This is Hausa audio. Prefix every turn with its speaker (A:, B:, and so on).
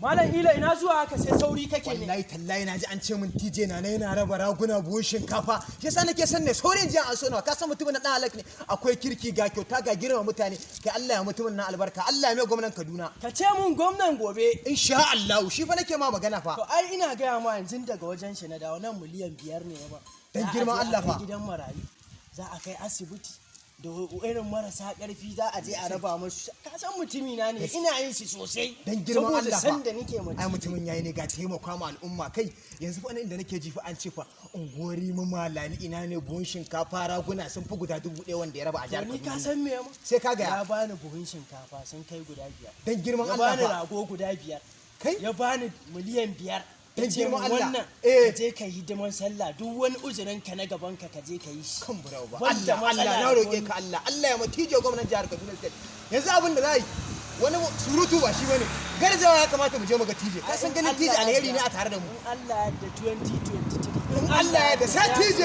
A: Malam Ila ina zuwa haka sai sauri kake ne.
B: Wallahi tallahi naji an ce min TJ na yana raba raguna buhun shinkafa. Yasa nake son ne saurin jiya an so nawa. Ka san mutumin na dan halak ne. Akwai kirki ga kyauta ga girma mutane. Kai Allah ya mutumin na albarka. Allah ya mai gwamnan Kaduna.
A: Ka ce mun gwamnan gobe.
B: Insha Allah shi fa nake ma magana fa.
A: To ai ina gaya ma yanzu daga wajen shi na dawo nan miliyan 5 ne ba.
B: Dan girman Allah fa.
A: Gidan marayu. Za a kai asibiti. Da irin marasa ƙarfi za a je a raba musu. Ka san mutumi na ne ina yin shi sosai.
B: Dan girman Allah fa.
A: Saboda san da nake mutum.
B: Ai mutumin yayi ne ga taimaka ma al'umma kai yanzu fa inda nake ji fa an ce fa unguwari mu malali ina ne buhun shinkafa raguna sun fi guda 1000 wanda ya raba a jihar Kaduna.
A: Ni ka san me ma?
B: Sai ka ga
A: ya bani buhun shinkafa sun kai guda 5.
B: Dan girman Allah fa.
A: Ya bani rago guda 5.
B: Kai
A: ya bani miliyan 5.
B: Dan girman Allah.
A: Wannan ka je ka yi hidiman sallah duk wani uzurin ka na gaban ka je ka yi shi.
B: Kan burawa ba. Allah na roƙe ka Allah. Allah ya matije gwamnatin jihar Kaduna State. Yanzu abin da zai wani surutu ba shi bane. Garzawa ya kamata mu je mu ga TJ. Ka san ganin TJ alheri ne a tare da mu.
A: In Allah ya da 2023.
B: In Allah ya da sai TJ.